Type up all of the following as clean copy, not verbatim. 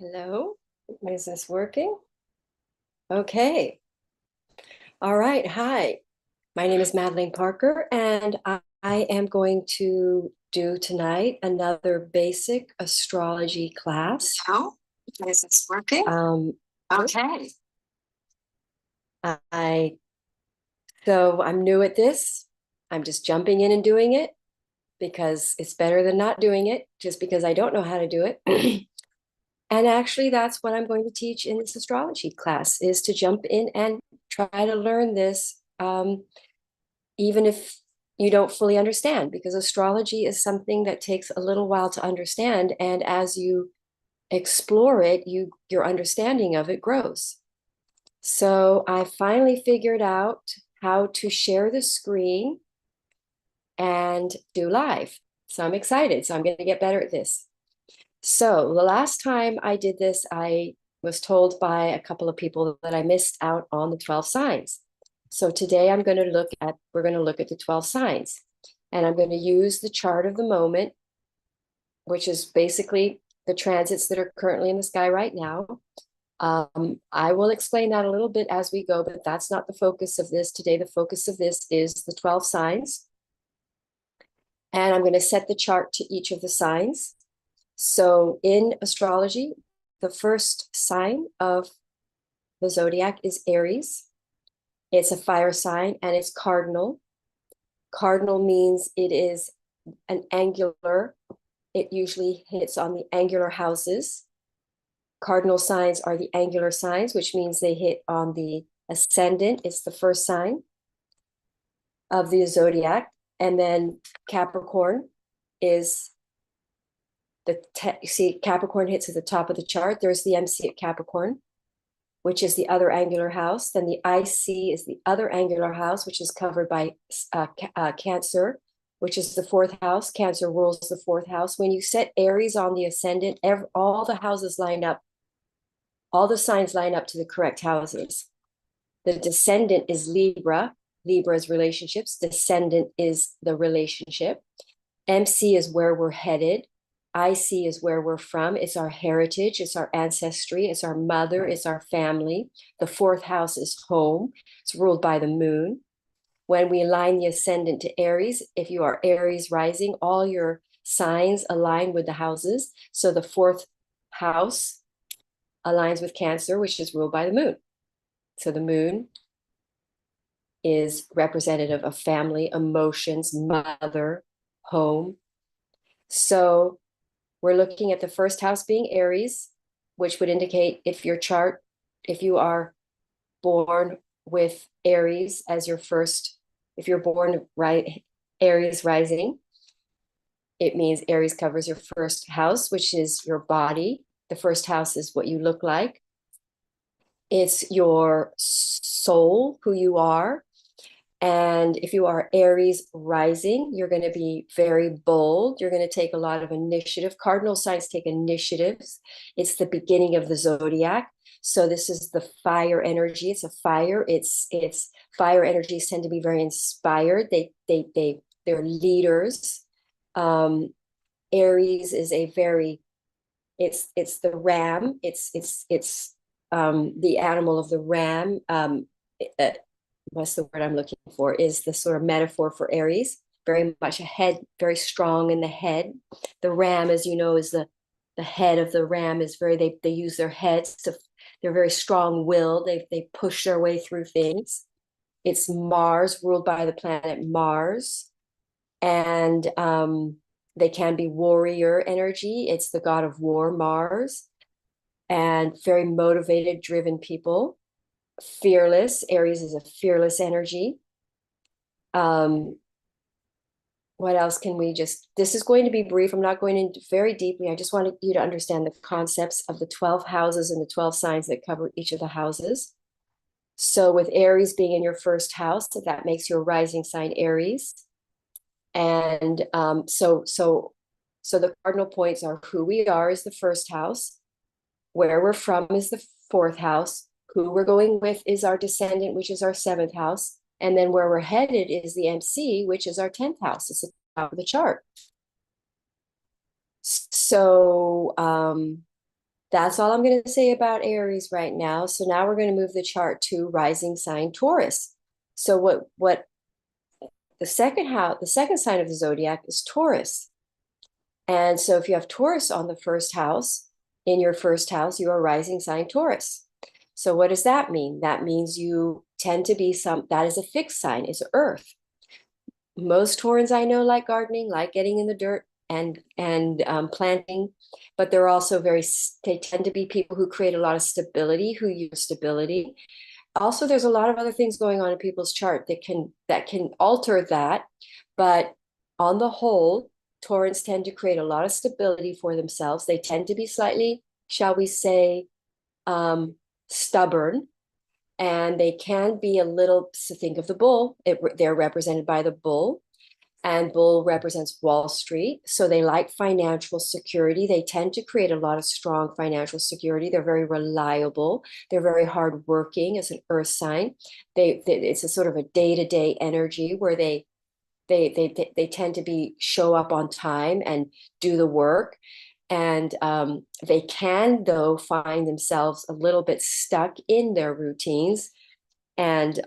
Hello, is this working? Okay. All right. Hi, my name is Madeline Parker, and I am going to do tonight another basic astrology class. Oh, is this working? Um, Okay. I so I'm new at this. I'm just jumping in and doing it because it's better than not doing it, just because I don't know how to do it. And actually, that's what I'm going to teach in this astrology class is to jump in and try to learn this, even if you don't fully understand, because astrology is something that takes a little while to understand. And as you explore it, your understanding of it grows. So I finally figured out how to share the screen and do live. So I'm excited. So I'm going to get better at this. So the last time I did this, I was told by a couple of people that I missed out on the 12 signs. So today we're going to look at the 12 signs. And I'm going to use the chart of the moment, which is basically the transits that are currently in the sky right now. I will explain that a little bit as we go, but that's not the focus of this today. The focus of this is the 12 signs. And I'm going to set the chart to each of the signs. So in astrology, the first sign of the zodiac is Aries. It's a fire sign and it's cardinal. Cardinal means it is an angular. It usually hits on the angular houses. Cardinal signs are the angular signs, which means they hit on the ascendant. It's the first sign of the zodiac. And then Capricorn is you see Capricorn hits at the top of the chart. There's the MC at Capricorn, which is the other angular house. Then the IC is the other angular house, which is covered by Cancer, which is the fourth house. Cancer rules the fourth house. When you set Aries on the ascendant, all the houses line up, all the signs line up to the correct houses. The descendant is Libra. Libra is relationships. Descendant is the relationship. MC is where we're headed. IC is where we're from. It's our heritage. It's our ancestry. It's our mother. It's our family. The fourth house is home. It's ruled by the moon. When we align the ascendant to Aries, if you are Aries rising, all your signs align with the houses. So the fourth house aligns with Cancer, which is ruled by the moon. So the moon is representative of family, emotions, mother, home. So we're looking at the first house being Aries, which would indicate if you are born with Aries as your first, if you're born right, Aries rising, it means Aries covers your first house, which is your body. The first house is what you look like. It's your soul, who you are. And if you are Aries rising, you're going to be very bold. You're going to take a lot of initiative. Cardinal signs take initiatives. It's the beginning of the zodiac. So this is the fire energy. It's a fire. It's fire energies tend to be very inspired. They're leaders. Aries is a very it's the ram. It's the animal of the ram. What's the word I'm looking for, is the sort of metaphor for Aries, very much a head, very strong in the head. The ram, as you know, is the head of the ram is they use their heads to, they're very strong willed. They push their way through things. It's Mars, ruled by the planet Mars. And they can be warrior energy. It's the god of war, Mars, and very motivated, driven people. Fearless. Aries is a fearless energy. What else can we this is going to be brief. I'm not going into very deeply. I just wanted you to understand the concepts of the 12 houses and the 12 signs that cover each of the houses. So with Aries being in your first house, that makes your rising sign Aries. And so the cardinal points are who we are is the first house, where we're from is the fourth house, who we're going with is our descendant, which is our seventh house. And then where we're headed is the MC, which is our 10th house. It's the top of the chart. So That's all I'm going to say about Aries right now. So now we're going to move the chart to rising sign Taurus. So what the second house, the second sign of the zodiac is Taurus. And so if you have Taurus on the first house, in your first house, you are rising sign Taurus. So what does that mean? That means you tend to be that is a fixed sign, it's earth. Most Taurans I know like gardening, like getting in the dirt and planting, but they're also they tend to be people who create a lot of stability, who use stability. Also, there's a lot of other things going on in people's chart that can alter that, but on the whole, Taurans tend to create a lot of stability for themselves. They tend to be slightly, shall we say, stubborn, and they can be a little. So think of the bull. They're represented by the bull, and bull represents Wall Street. So they like financial security. They tend to create a lot of strong financial security. They're very reliable. They're very hardworking as an earth sign. It's a sort of a day-to-day energy where they tend to show up on time and do the work. And they can, though, find themselves a little bit stuck in their routines. And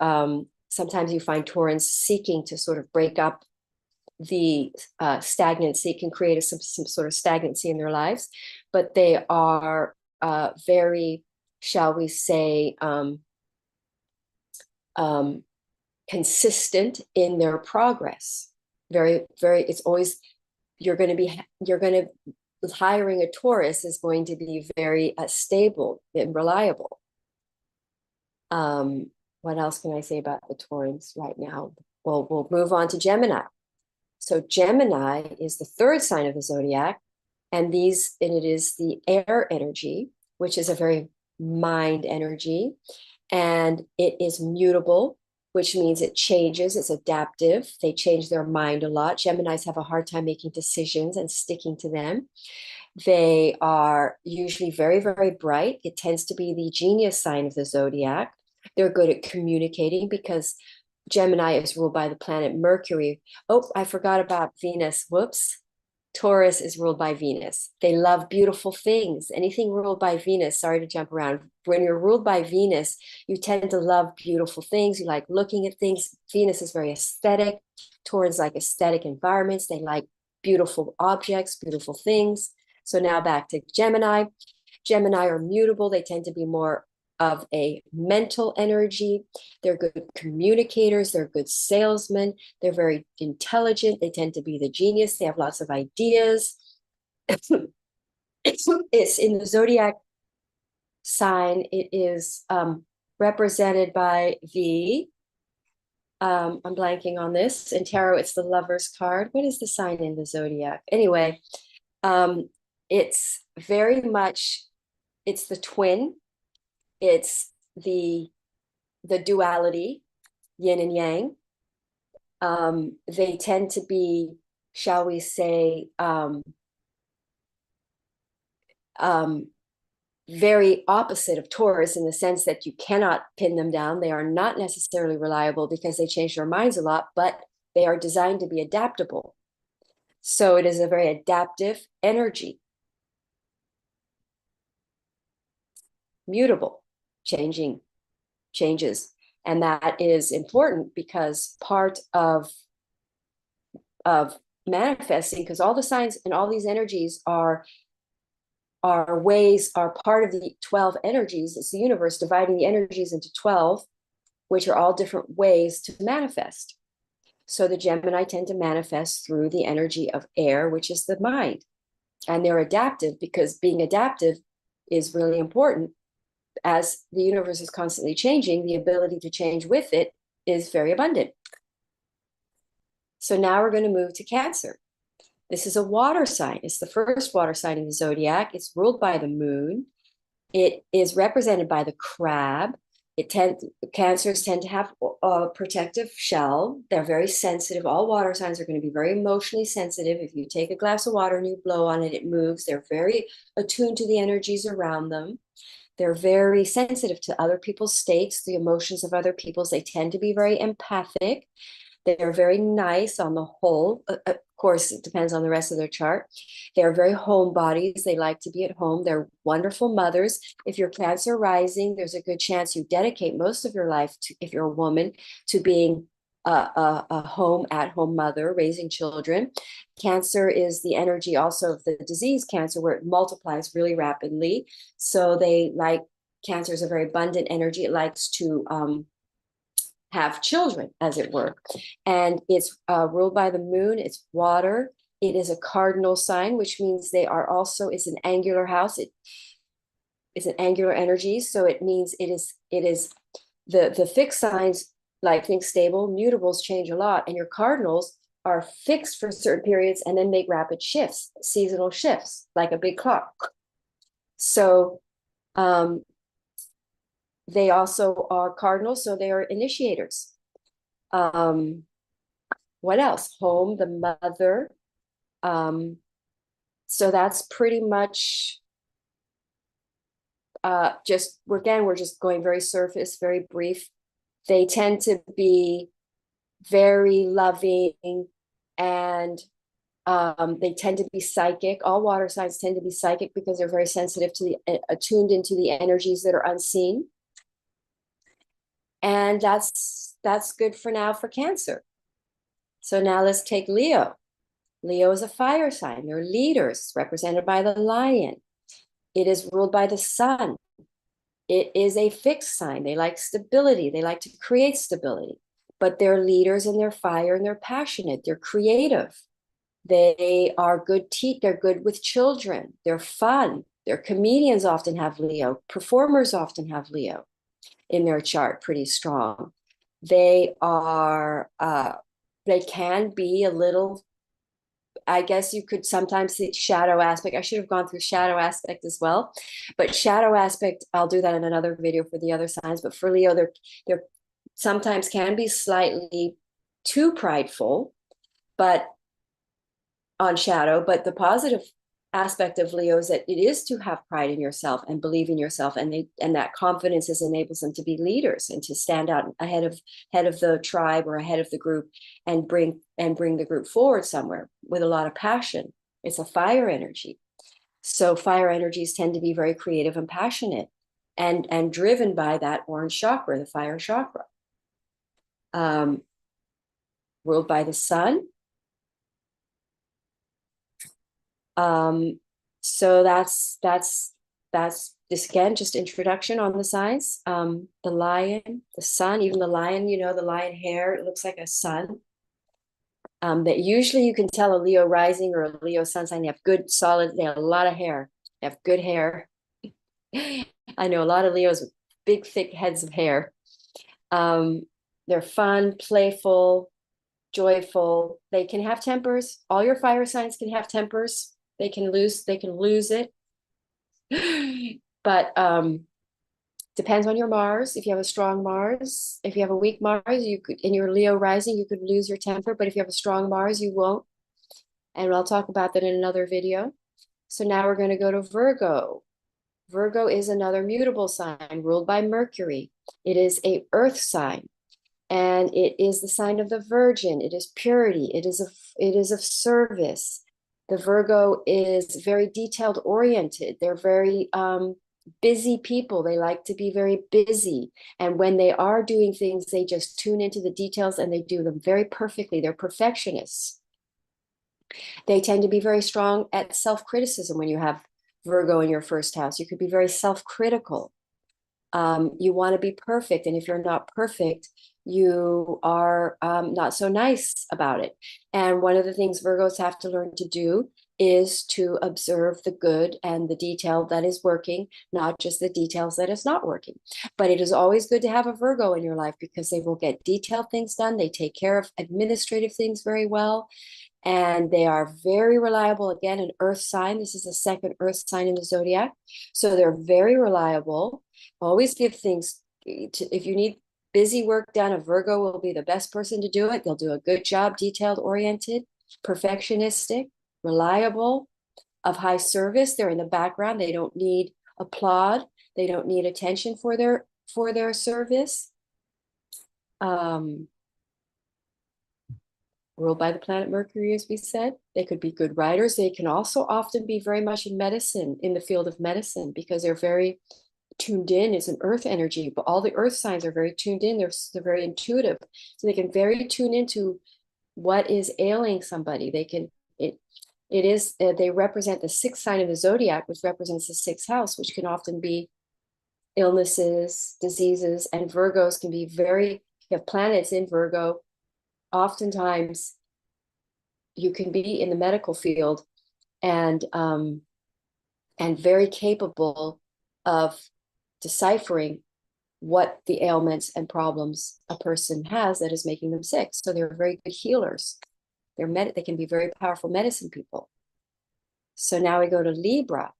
sometimes you find Taurans seeking to sort of break up the stagnancy, can create some sort of stagnancy in their lives, but they are very, shall we say, consistent in their progress. Very, very, it's always, you're going to, hiring a Taurus is going to be very stable and reliable. What else can I say about the Taurans right now? Well, we'll move on to Gemini. So Gemini is the third sign of the zodiac, and it is the air energy, which is a very mind energy, and it is mutable, which means it changes, it's adaptive. They change their mind a lot. Geminis have a hard time making decisions and sticking to them. They are usually very, very bright. It tends to be the genius sign of the zodiac. They're good at communicating because Gemini is ruled by the planet Mercury. Oh, I forgot about Venus. Whoops. Taurus is ruled by Venus. They love beautiful things. Anything ruled by Venus, sorry to jump around. When you're ruled by Venus, you tend to love beautiful things. You like looking at things. Venus is very aesthetic. Taurans like aesthetic environments. They like beautiful objects, beautiful things. So now back to Gemini. Gemini are mutable. They tend to be more of a mental energy. They're good communicators. They're good salesmen. They're very intelligent. They tend to be the genius. They have lots of ideas. It's in the zodiac sign. It is represented by I'm blanking on this. In tarot, it's the Lover's card. What is the sign in the zodiac? Anyway, it's very much, it's the twin. It's the duality, yin and yang. They tend to be, shall we say, very opposite of Taurus in the sense that you cannot pin them down. They are not necessarily reliable because they change their minds a lot, but they are designed to be adaptable. So it is a very adaptive energy, mutable, changes. And that is important because part of manifesting, because all the signs and all these energies are part of the 12 energies. It's the universe dividing the energies into 12, which are all different ways to manifest. So the Gemini tend to manifest through the energy of air, which is the mind. And they're adaptive because being adaptive is really important. As the universe is constantly changing, the ability to change with it is very abundant. So now we're going to move to Cancer. This is a water sign. It's the first water sign in the zodiac. It's ruled by the moon. It is represented by the crab. Cancers tend to have a protective shell. They're very sensitive. All water signs are going to be very emotionally sensitive. If you take a glass of water and you blow on it, it moves. They're very attuned to the energies around them. They're very sensitive to other people's states, the emotions of other people's. They tend to be very empathic. They're very nice on the whole. Of course, it depends on the rest of their chart. They're very homebodies. They like to be at home. They're wonderful mothers. If you're Cancer rising, there's a good chance you dedicate most of your life to, if you're a woman, to being a home at home mother, raising children. Cancer is the energy also of the disease cancer, where it multiplies really rapidly. So they like, cancer is a very abundant energy. It likes to have children, as it were. And it's ruled by the moon, it's water. It is a cardinal sign, which means they are also, it's an angular house. It is an angular energy. So it means it is the fixed signs, like things stable, mutables change a lot. And your cardinals are fixed for certain periods and then make rapid shifts, seasonal shifts, like a big clock. So um, they also are cardinals, so they are initiators. Um, what else? Home, the mother. So that's pretty much just, we're just going very surface, very brief. They tend to be very loving, and they tend to be psychic. All water signs tend to be psychic because they're very sensitive to the attuned into the energies that are unseen. And that's good for now for Cancer. So now let's take Leo. Leo is a fire sign. They're leaders, represented by the lion. It is ruled by the sun. It is a fixed sign. They like stability. They like to create stability, but they're leaders and they're fire and they're passionate. They're creative. They are good. They're good with children. They're fun. Their comedians often have Leo. Performers often have Leo in their chart, pretty strong. They are, they can be a little, I guess you could sometimes see shadow aspect. I should have gone through shadow aspect as well, but shadow aspect, I'll do that in another video for the other signs. But for Leo, they're sometimes can be slightly too prideful, but on shadow. But the positive aspect of Leo is that it is to have pride in yourself and believe in yourself, and that confidence enables them to be leaders and to stand out ahead of the tribe or ahead of the group, and bring the group forward somewhere with a lot of passion. It's a fire energy. So fire energies tend to be very creative and passionate, and driven by that orange chakra, the fire chakra, ruled by the sun. So that's this, again, just introduction on the signs. The lion, the sun, even the lion, the lion hair, it looks like a sun. That usually you can tell a Leo rising or a Leo sun sign. They have good, solid, they have a lot of hair. They have good hair. I know a lot of Leos with big, thick heads of hair. They're fun, playful, joyful. They can have tempers. All your fire signs can have tempers. They can lose it. But depends on your Mars. If you have a strong Mars, if you have a weak Mars, you could, in your Leo rising, you could lose your temper. But if you have a strong Mars, you won't. And I'll talk about that in another video. So now we're going to go to Virgo. Virgo is another mutable sign ruled by Mercury. It is a earth sign, and it is the sign of the Virgin. It is purity. It is of service. The Virgo is very detailed oriented. They're very busy people. They like to be very busy. And when they are doing things, they just tune into the details and they do them very perfectly. They're perfectionists. They tend to be very strong at self-criticism. When you have Virgo in your first house, you could be very self-critical. You want to be perfect. And if you're not perfect, you are not so nice about it. And one of the things Virgos have to learn to do is to observe the good and the detail that is working, not just the details that is not working. But it is always good to have a Virgo in your life because they will get detailed things done. They take care of administrative things very well. And they are very reliable. Again, an earth sign. This is the second earth sign in the zodiac. So they're very reliable. Always give things to, if you need busy work done, a Virgo will be the best person to do it. They'll do a good job, detailed oriented, perfectionistic, reliable, of high service. They're in the background. They don't need applaud. They don't need attention for their service. ruled by the planet Mercury, as we said. They could be good writers. They can also often be very much in medicine, in the field of medicine, because they're very tuned in. It's an earth energy, but all the earth signs are very tuned in. They're very intuitive. So they can very tune into what is ailing somebody. They can, it is, they represent the sixth sign of the zodiac, which represents the sixth house, which can often be illnesses, diseases, and Virgos can be very, you have planets in Virgo. Oftentimes you can be in the medical field and very capable of deciphering what the ailments and problems a person has that is making them sick. So they're very good healers. They can be very powerful medicine people. So now we go to Libra.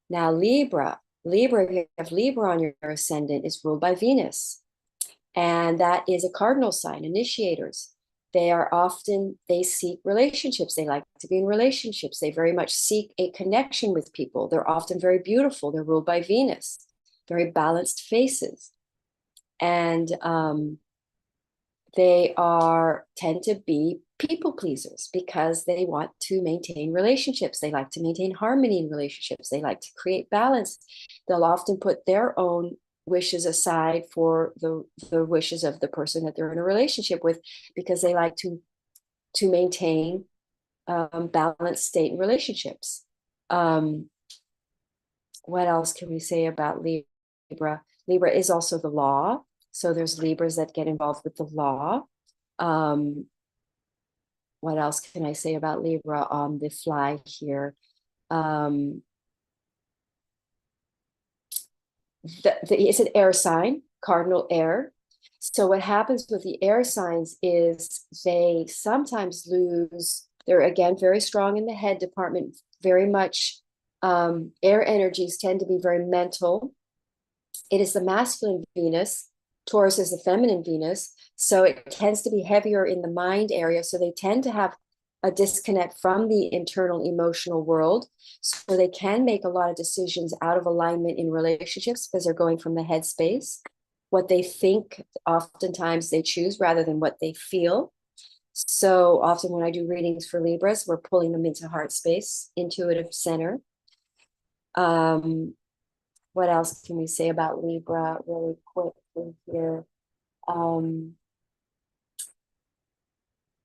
Now Libra, if you have Libra on your ascendant, is ruled by Venus. And that is a cardinal sign, initiators. They seek relationships. They like to be in relationships. They very much seek a connection with people. They're often very beautiful. They're ruled by Venus, very balanced faces. And they tend to be people pleasers because they want to maintain relationships. They like to maintain harmony in relationships. They like to create balance. They'll often put their own wishes aside for the wishes of the person that they're in a relationship with, because they like to maintain balanced state in relationships. What else can we say about Libra? Libra is also the law. So there's Libras that get involved with the law. What else can I say about Libra on the fly here? It's an air sign, cardinal air. So what happens with the air signs is they sometimes lose, they're again very strong in the head department, very much air energies tend to be very mental. It is the masculine Venus. Taurus is the feminine Venus. So it tends to be heavier in the mind area. So they tend to have a disconnect from the internal emotional world. So they can make a lot of decisions out of alignment in relationships because they're going from the head space. What they think, oftentimes they choose rather than what they feel. So often when I do readings for Libras, we're pulling them into heart space, intuitive center. What else can we say about Libra really quickly here?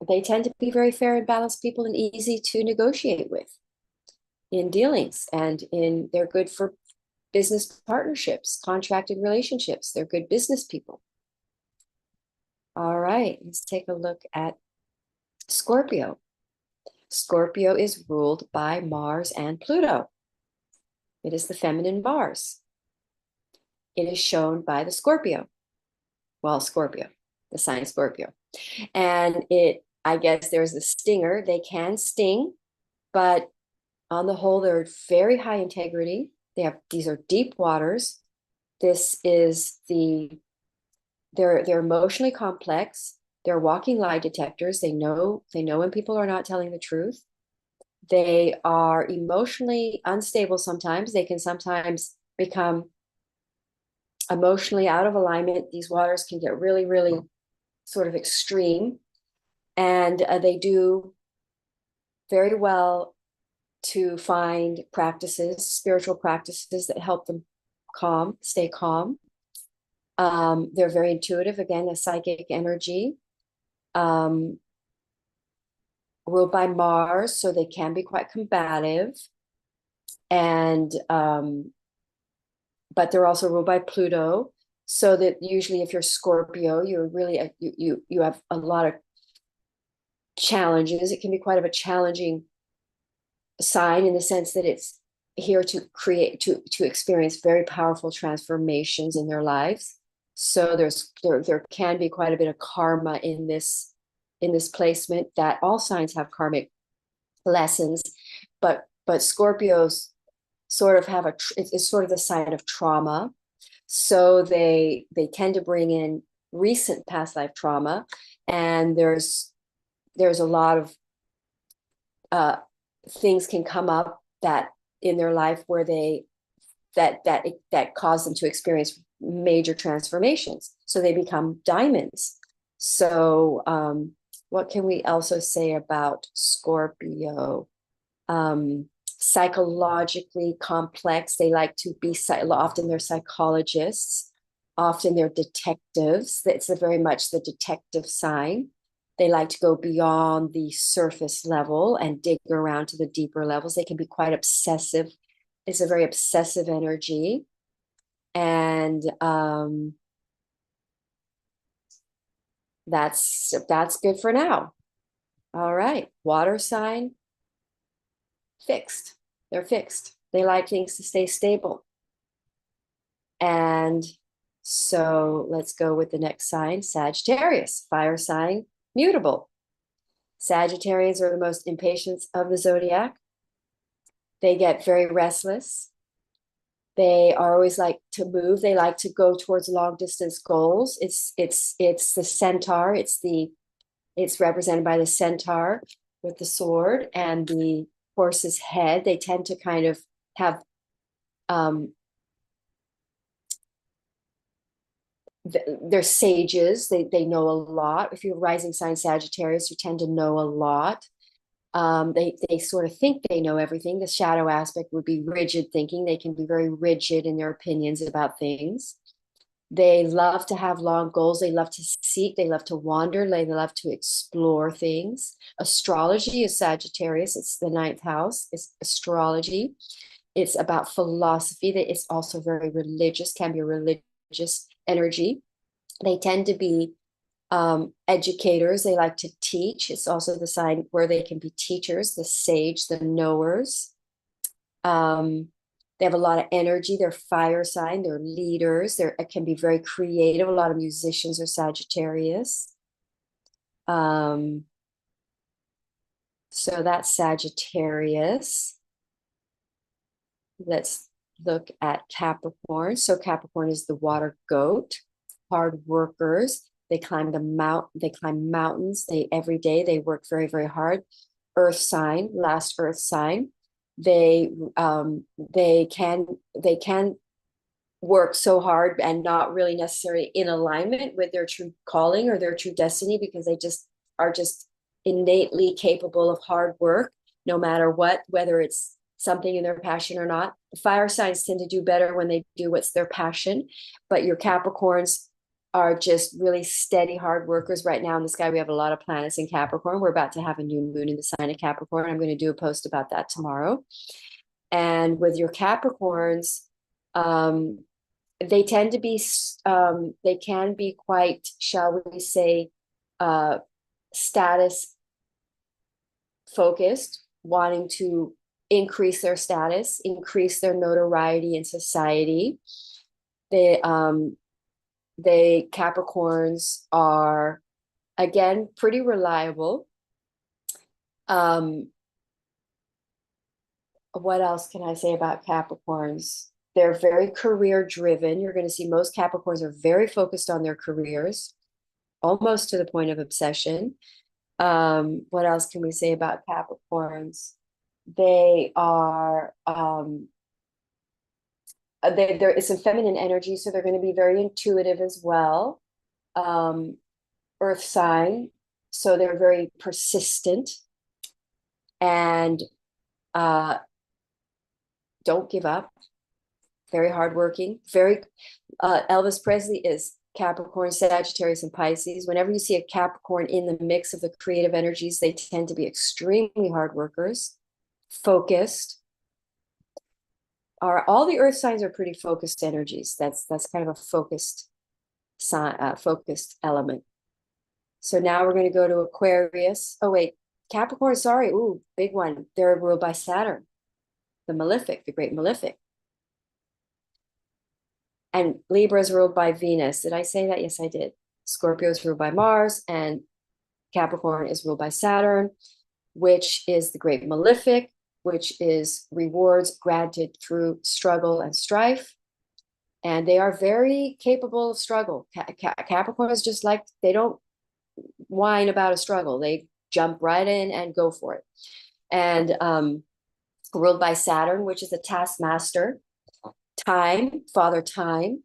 They tend to be very fair and balanced people and easy to negotiate with in dealings, and they're good for business partnerships, contracted relationships. They're good business people. All right, let's take a look at Scorpio. Scorpio is ruled by Mars and Pluto. It is the feminine Mars. It is shown by the Scorpio. Well, Scorpio, the sign Scorpio. And I guess there's the stinger. They can sting, but on the whole, they're very high integrity. These are deep waters. They're emotionally complex. They're walking lie detectors. They know when people are not telling the truth. They are emotionally unstable sometimes. They can sometimes become emotionally out of alignment. These waters can get really, really sort of extreme. And they do very well to find spiritual practices that help them stay calm. They're very intuitive, again, a psychic energy. Ruled by Mars, so they can be quite combative. And but they're also ruled by Pluto, so that usually if you're Scorpio, you're really you have a lot of challenges. It can be quite of a challenging sign in the sense that it's here to experience very powerful transformations in their lives. So there can be quite a bit of karma in this placement, that all signs have karmic lessons, but Scorpios sort of have it's sort of the sign of trauma. So they tend to bring in recent past life trauma, and there's a lot of things can come up that in their life where that cause them to experience major transformations. So they become diamonds. So What can we also say about Scorpio? Psychologically complex. They like to be, often they're psychologists, often they're detectives. It's very much the detective sign. They like to go beyond the surface level and dig around to the deeper levels. They can be quite obsessive. It's a very obsessive energy. And that's good for now. All right. Water sign, fixed. They're fixed. They like things to stay stable. And so let's go with the next sign, Sagittarius, fire sign, mutable. Sagittarians are the most impatient of the zodiac. They get very restless. They are always like to move. They like to go towards long distance goals. It's the centaur. It's represented by the centaur with the sword and the horse's head. They tend to kind of have they're sages. They know a lot. If you're rising sign Sagittarius, you tend to know a lot. They sort of think they know everything. The shadow aspect would be rigid thinking. They can be very rigid in their opinions about things. They love to have long goals. They love to seek. They love to wander. They love to explore things. Astrology is Sagittarius. It's the ninth house. It's astrology. It's about philosophy. That it's also very religious, can be a religious energy. They tend to be educators. They like to teach. It's also the sign where they can be teachers, the sage, the knowers. They have a lot of energy. They're fire sign. They're leaders. It can be very creative. A lot of musicians are Sagittarius. So that's Sagittarius. Let's look at Capricorn. So Capricorn is the water goat, hard workers. They climb mountains. Every day they work very, very hard. Earth sign, last earth sign. They can work so hard and not really necessarily in alignment with their true calling or their true destiny, because they are just innately capable of hard work, no matter what, whether it's something in their passion or not. The fire signs tend to do better when they do what's their passion, but your Capricorns are just really steady hard workers. Right now in the sky, we have a lot of planets in Capricorn. We're about to have a new moon in the sign of Capricorn. I'm going to do a post about that tomorrow. And with your Capricorns, they tend to be, they can be quite, shall we say, status focused, wanting to increase their status, increase their notoriety in society. They Capricorns are, again, pretty reliable. What else can I say about Capricorns? They're very career driven. You're going to see most Capricorns are very focused on their careers, almost to the point of obsession. What else can we say about Capricorns? They are there is some feminine energy, so they're going to be very intuitive as well. Earth sign, so they're very persistent and don't give up. Very hardworking. Very Elvis Presley is Capricorn, Sagittarius, and Pisces. Whenever you see a Capricorn in the mix of the creative energies, they tend to be extremely hard workers, focused. All the earth signs are pretty focused energies. That's kind of a focused sign, focused element. So now we're going to go to Aquarius. Oh wait, Capricorn. Sorry, ooh, big one. They're ruled by Saturn, the malefic, the great malefic. And Libra is ruled by Venus. Did I say that? Yes, I did. Scorpio is ruled by Mars, and Capricorn is ruled by Saturn, which is the great malefic, which is rewards granted through struggle and strife. And they are very capable of struggle. Capricorn is just like, they don't whine about a struggle. They jump right in and go for it. And ruled by Saturn, which is the taskmaster, time, father time.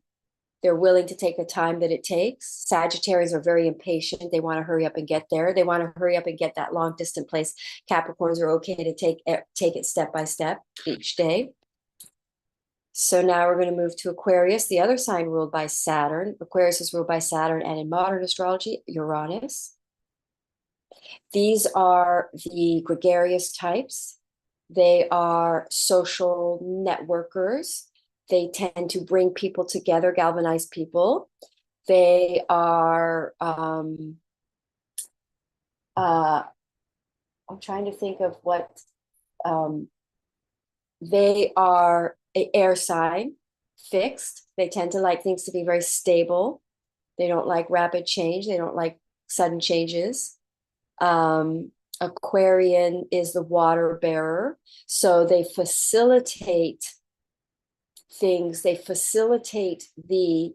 They're willing to take the time that it takes. Sagittarians are very impatient. They want to hurry up and get there. They want to hurry up and get that long distant place. Capricorns are okay to take it step by step each day. So now we're going to move to Aquarius, the other sign ruled by Saturn. Aquarius is ruled by Saturn, and in modern astrology, Uranus. These are the gregarious types. They are social networkers. They tend to bring people together, galvanize people. They are, I'm trying to think of what, they are an air sign, fixed. They tend to like things to be very stable. They don't like rapid change. They don't like sudden changes. Aquarian is the water bearer. So they facilitate things. They facilitate the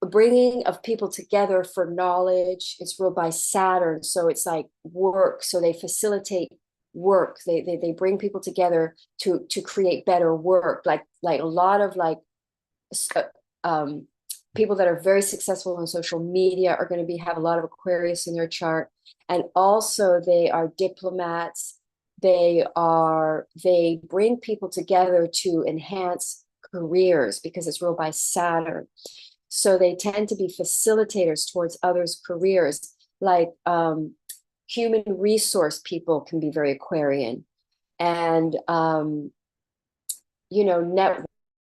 bringing of people together for knowledge. It's ruled by Saturn. So it's like work. So they facilitate work. They bring people together to create better work. Like a lot of people that are very successful on social media are going to have a lot of Aquarius in their chart. And also they are diplomats. They bring people together to enhance careers because it's ruled by Saturn. So they tend to be facilitators towards others' careers. Like human resource people can be very Aquarian. And,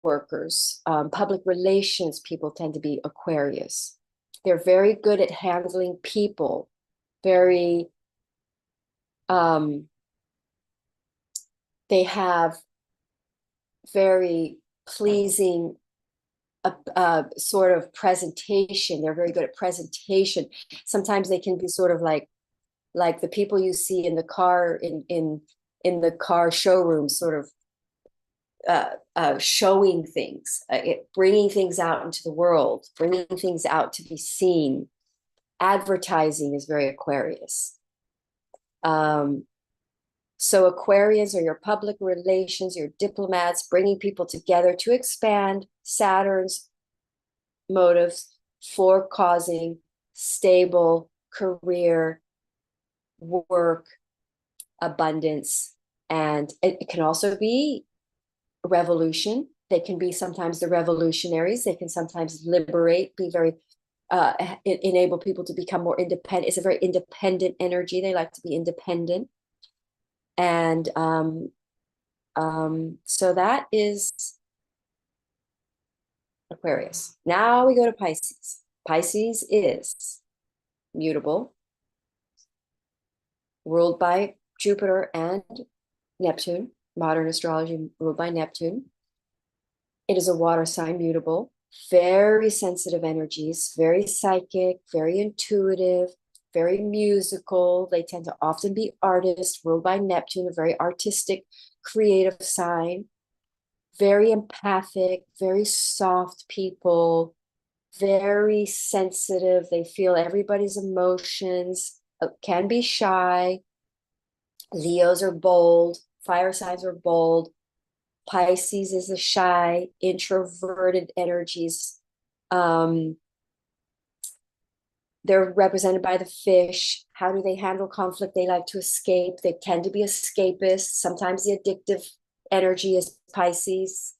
networkers, public relations people tend to be Aquarius. They're very good at handling people, very, they have very pleasing sort of presentation. They're very good at presentation. Sometimes they can be sort of like the people you see in the car in the car showroom, sort of showing things, bringing things out into the world, bringing things out to be seen. Advertising is very Aquarius. So Aquarians are your public relations, your diplomats, bringing people together to expand. Saturn's motives for causing stable career, work, abundance. And it can also be revolution. They can be sometimes the revolutionaries. They can sometimes liberate, be very, enable people to become more independent. It's a very independent energy. They like to be independent. And so that is Aquarius. Now we go to Pisces. Pisces is mutable, ruled by Jupiter and Neptune. Modern astrology ruled by Neptune. It is a water sign, mutable, very sensitive energies, very psychic, very intuitive, very musical. They tend to often be artists, ruled by Neptune, a very artistic, creative sign. Very empathic, very soft people, very sensitive. They feel everybody's emotions, can be shy. Leos are bold, fire signs are bold. Pisces is the shy, introverted energies. They're represented by the fish. How do they handle conflict? They like to escape. They tend to be escapists. Sometimes the addictive energy is Pisces,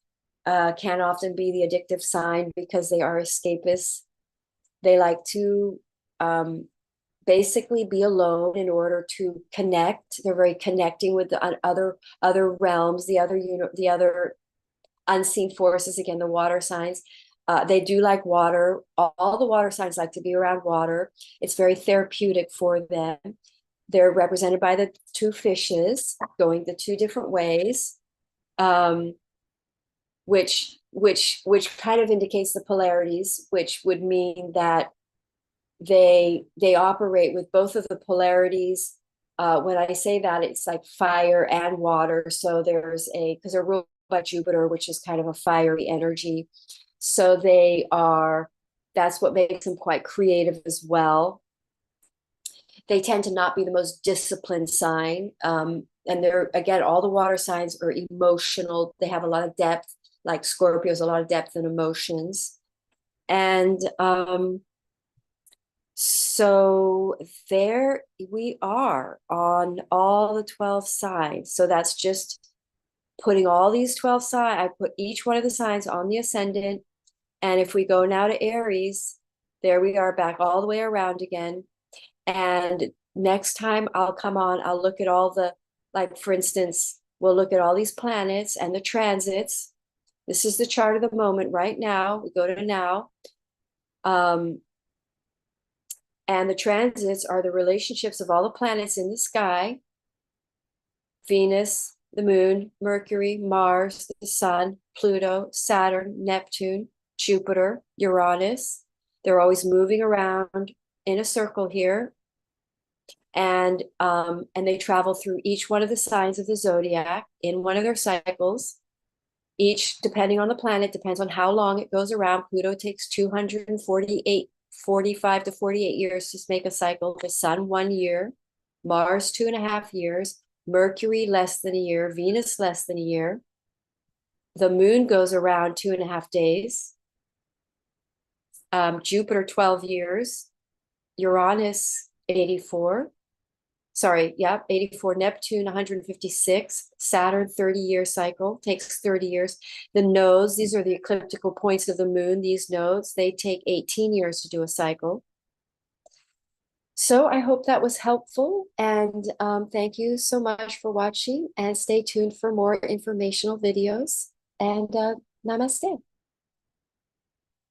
can often be the addictive sign because they are escapists. They like to basically be alone in order to connect. They're very connecting with the other realms, the other unseen forces. Again, the water signs. They do like water. All the water signs like to be around water. It's very therapeutic for them. They're represented by the two fishes going the two different ways, which kind of indicates the polarities, which would mean that they operate with both of the polarities. When I say that, it's like fire and water. So because they're ruled by Jupiter, which is kind of a fiery energy. So that's what makes them quite creative as well. They tend to not be the most disciplined sign. And again, all the water signs are emotional. They have a lot of depth. like Scorpio's a lot of depth and emotions. And so there we are on all the 12 signs. So that's just putting all these 12 signs, I put each one of the signs on the ascendant. And if we go now to Aries, there we are back all the way around again. And next time I'll come on, I'll look at all the, like, for instance, we'll look at all these planets and the transits. This is the chart of the moment right now. We go to now. And the transits are the relationships of all the planets in the sky: Venus, the moon, Mercury, Mars, the sun, Pluto, Saturn, Neptune, Jupiter, Uranus. They're always moving around in a circle here. And they travel through each one of the signs of the zodiac in one of their cycles. Each, depending on the planet, depends on how long it goes around. Pluto takes 248, 45 to 48 years to make a cycle. The sun, 1 year. Mars, 2.5 years. Mercury, less than a year. Venus, less than a year. The moon goes around 2.5 days. Jupiter, 12 years. Uranus, 84. Sorry, yeah, 84. Neptune, 156. Saturn, 30-year cycle, takes 30 years. The nodes, these are the ecliptical points of the moon. These nodes, they take 18 years to do a cycle. So I hope that was helpful. And thank you so much for watching, and stay tuned for more informational videos. And namaste.